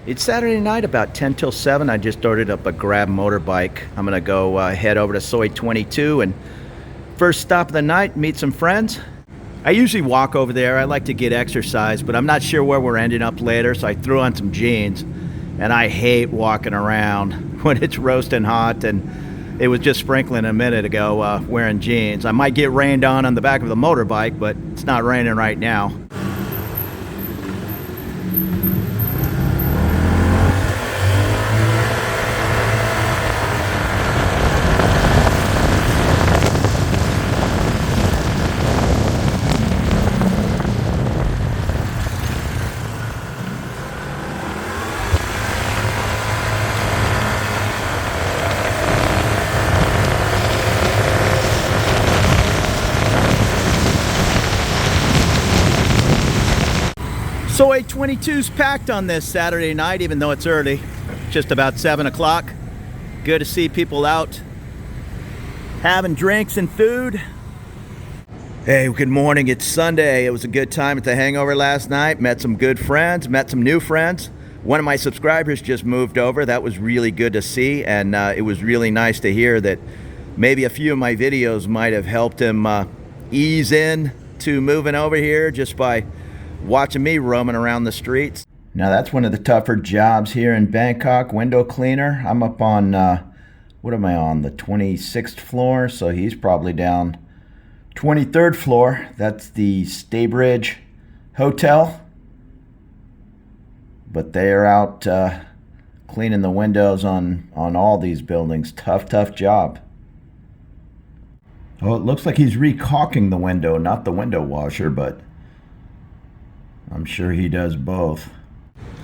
It's Saturday night, about 10 till 7. I just ordered up a Grab motorbike. I'm gonna go head over to Soi 22 and first stop of the night, meet some friends. I usually walk over there. I like to get exercise, but I'm not sure where we're ending up later, so I threw on some jeans. And I hate walking around when it's roasting hot, and it was just sprinkling a minute ago wearing jeans. I might get rained on the back of the motorbike, but it's not raining right now. Soi 22's packed on this Saturday night, even though it's early, just about 7 o'clock. Good to see people out having drinks and food. Hey, good morning. It's Sunday. It was a good time at the hangover last night. Met some good friends, met some new friends. One of my subscribers just moved over. That was really good to see, and it was really nice to hear that maybe a few of my videos might have helped him ease in to moving over here just by watching me roaming around the streets. Now that's one of the tougher jobs here in Bangkok, window cleaner. I'm up on, what am I on, the 26th floor, so he's probably down 23rd floor. That's the Staybridge Hotel. But they're out cleaning the windows on all these buildings. Tough job. Oh, it looks like he's recaulking the window, not the window washer, but I'm sure he does both.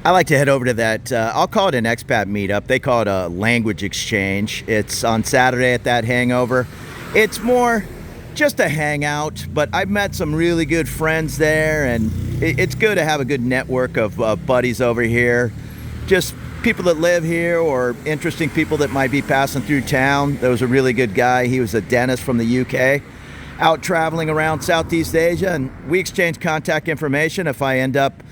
I like to head over to that, I'll call it an expat meetup. They call it a language exchange. It's on Saturday at that hangover. It's more just a hangout, but I've met some really good friends there, and it's good to have a good network of buddies over here. Just people that live here or interesting people that might be passing through town. There was a really good guy. He was a dentist from the UK. Out traveling around Southeast Asia, and we exchange contact information. If I end up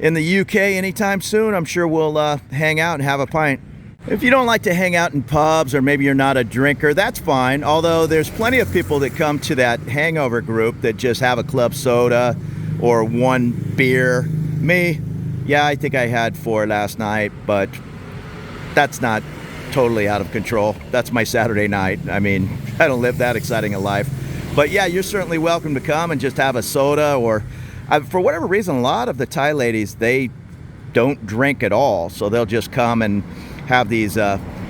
in the UK anytime soon, I'm sure we'll hang out and have a pint. If you don't like to hang out in pubs, or maybe you're not a drinker, that's fine. Although there's plenty of people that come to that hangover group that just have a club soda or one beer. Me, yeah, I think I had 4 last night, but that's not totally out of control. That's my Saturday night. I mean, I don't live that exciting a life. But yeah, you're certainly welcome to come and just have a soda, or for whatever reason, a lot of the Thai ladies, they don't drink at all. So they'll just come and have these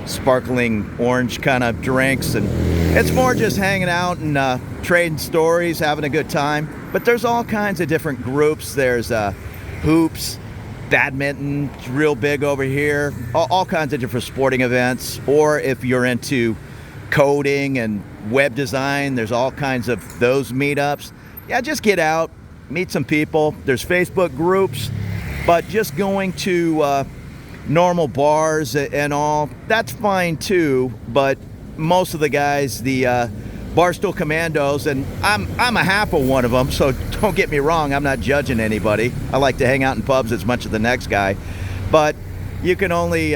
sparkling orange kind of drinks. And it's more just hanging out and trading stories, having a good time. But there's all kinds of different groups. There's hoops, badminton, it's real big over here. All kinds of different sporting events. Or if you're into coding and web design, there's all kinds of those meetups. Yeah, just get out, meet some people. There's Facebook groups, but just going to normal bars and all, that's fine too. But most of the guys, the Barstool Commandos, and I'm a half of one of them, so don't get me wrong, I'm not judging anybody. I like to hang out in pubs as much as the next guy, but you can only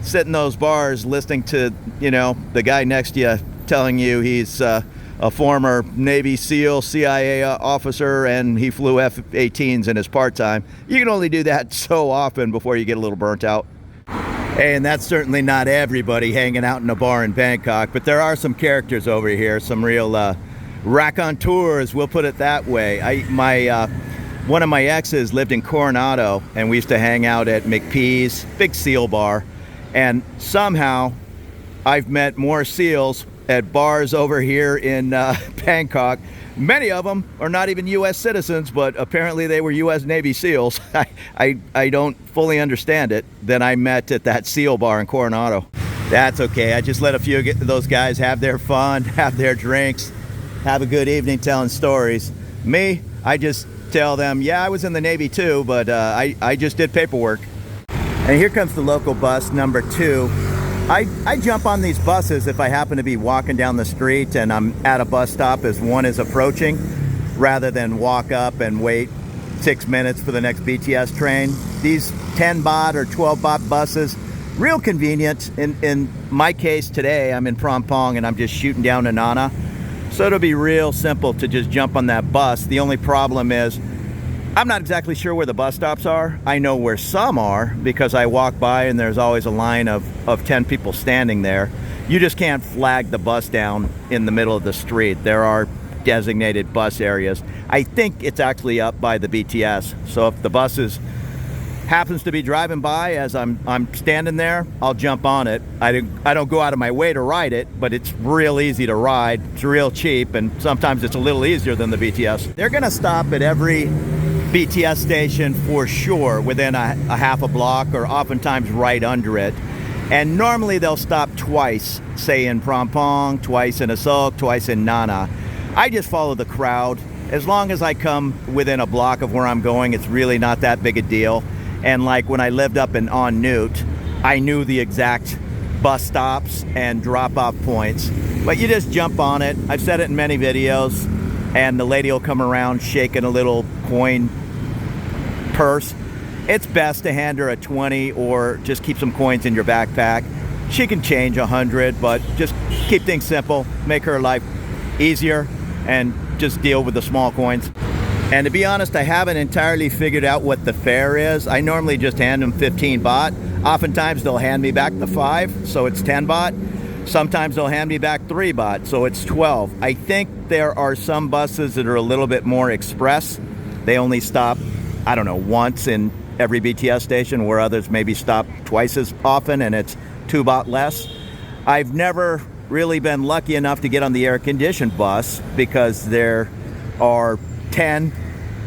sit in those bars listening to, you know, the guy next to you telling you he's a former Navy SEAL, CIA officer, and he flew F-18s in his part-time. You can only do that so often before you get a little burnt out. And that's certainly not everybody hanging out in a bar in Bangkok, but there are some characters over here, some real raconteurs, we'll put it that way. One of my exes lived in Coronado, and we used to hang out at McPee's, big SEAL bar, and somehow I've met more SEALs at bars over here in Bangkok. Many of them are not even U.S. citizens, but apparently they were U.S. Navy SEALs. I don't fully understand it. That I met at that SEAL bar in Coronado. That's okay. I just let a few of those guys have their fun, have their drinks, have a good evening telling stories. Me, I just tell them, yeah, I was in the Navy too, but I just did paperwork. And here comes the local bus, number 2. I jump on these buses if I happen to be walking down the street and I'm at a bus stop as one is approaching, rather than walk up and wait 6 minutes for the next BTS train. these 10 baht or 12 baht buses, real convenient. In my case today, I'm in Phrom Phong and I'm just shooting down to Nana. So it'll be real simple to just jump on that bus. The only problem is I'm not exactly sure where the bus stops are. I know where some are because I walk by and there's always a line of 10 people standing there. You just can't flag the bus down in the middle of the street. There are designated bus areas. I think it's actually up by the BTS. So if the bus happens to be driving by as I'm standing there, I'll jump on it. I don't go out of my way to ride it, but it's real easy to ride. It's real cheap, and sometimes it's a little easier than the BTS. They're gonna stop at every BTS station for sure within a half a block, or oftentimes right under it. And normally they'll stop twice, say in Phrom Phong, twice in Asok, twice in Nana. I just follow the crowd. As long as I come within a block of where I'm going, it's really not that big a deal. And like when I lived up in On Newt, I knew the exact bus stops and drop-off points. But you just jump on it. I've said it in many videos, and the lady will come around shaking a little coin purse. It's best to hand her a 20 or just keep some coins in your backpack. She can change 100, but just keep things simple, make her life easier, and just deal with the small coins. And to be honest, I haven't entirely figured out what the fare is. I normally just hand them 15 baht. Oftentimes they'll hand me back the 5, so it's 10 baht. Sometimes they'll hand me back 3 baht, so it's 12. I think there are some buses that are a little bit more express. They only stop, I don't know, once in every BTS station, where others maybe stop twice as often and it's 2 baht less. I've never really been lucky enough to get on the air-conditioned bus because there are 10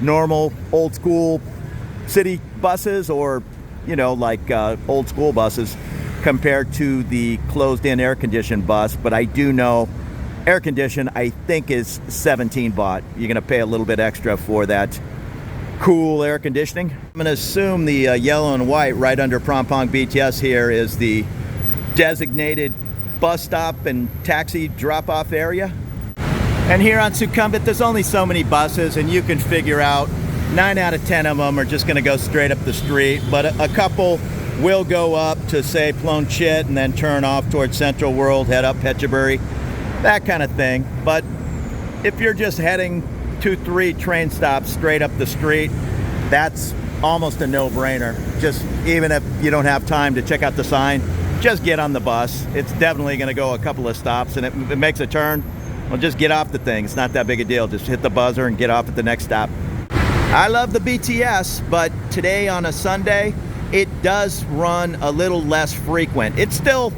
normal old school city buses, or like old school buses, compared to the closed-in air-conditioned bus. But I do know air-conditioned, I think, is 17 baht. You're going to pay a little bit extra for that cool air conditioning. I'm going to assume the yellow and white right under Phrom Phong BTS here is the designated bus stop and taxi drop-off area. And here on Sukhumvit, there's only so many buses, and you can figure out 9 out of 10 of them are just going to go straight up the street, but a couple will go up to, say, Plon Chit and then turn off towards Central World, head up Phetchaburi, that kind of thing. But if you're just heading 2-3 train stops straight up the street, that's almost a no-brainer. Just even if you don't have time to check out the sign, just get on the bus. It's definitely going to go a couple of stops, and it makes a turn. Well, just get off the thing. It's not that big a deal. Just hit the buzzer and get off at the next stop. I love the BTS, but today on a Sunday, it does run a little less frequent. It's still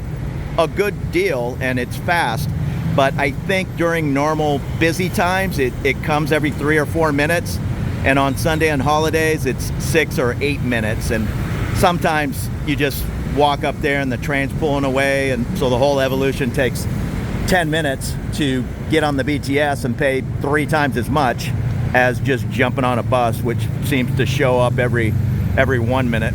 a good deal and it's fast, but I think during normal busy times, it comes every 3 or 4 minutes. And on Sunday and holidays, it's 6 or 8 minutes. And sometimes you just walk up there and the train's pulling away, and so the whole evolution takes 10 minutes to get on the BTS and pay 3 times as much as just jumping on a bus, which seems to show up every 1 minute.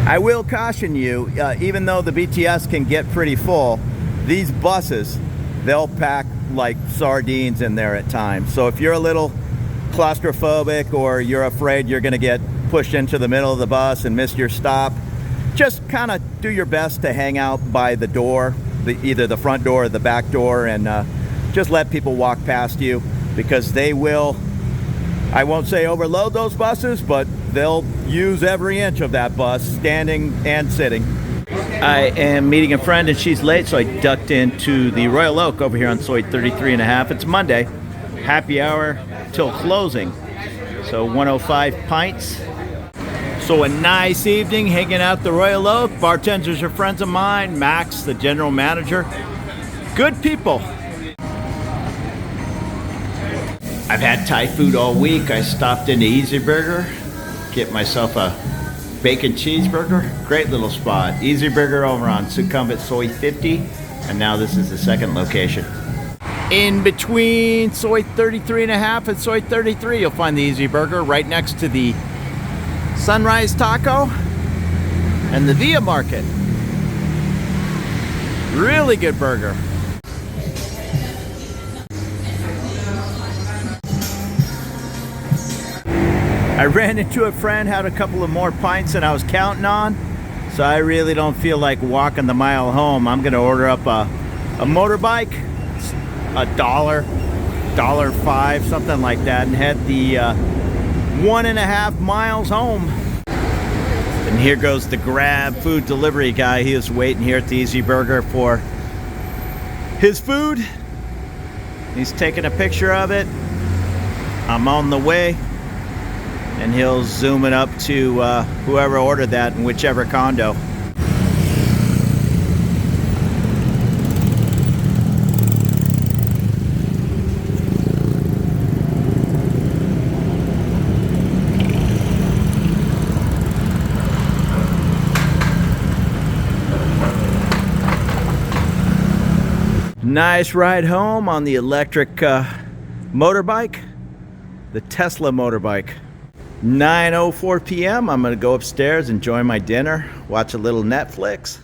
I will caution you, even though the BTS can get pretty full, these buses, they'll pack like sardines in there at times. So if you're a little claustrophobic, or you're afraid you're gonna get pushed into the middle of the bus and miss your stop, just kind of do your best to hang out by the door, either the front door or the back door, and just let people walk past you, because they will, I won't say overload those buses, but they'll use every inch of that bus, standing and sitting. I am meeting a friend and she's late, so I ducked into the Royal Oak over here on Soi 33.5. It's Monday, happy hour till closing, so 105 pints. So a nice evening hanging out the Royal Oak. Bartenders are friends of mine. Max, the general manager. Good people. I've had Thai food all week. I stopped into Easy Burger, get myself a bacon cheeseburger. Great little spot. Easy Burger over on Sukhumvit Soi 50. And now this is the second location. In between Soi 33.5 and Soi 33, you'll find the Easy Burger right next to the Sunrise Taco and the Via Market. Really good burger. I I ran into a friend, had a couple of more pints than I was counting on, so I really don't feel like walking the mile home. I'm gonna order up a motorbike, $1.05, something like that, and head the 1.5 miles home. And here goes the Grab food delivery guy. He was waiting here at the Easy Burger for his food. He's taking a picture of it. I'm on the way, and he'll zoom it up to whoever ordered that in whichever condo. Nice ride home on the electric motorbike, the Tesla motorbike. 9:04 p.m. I'm gonna go upstairs, enjoy my dinner, watch a little Netflix.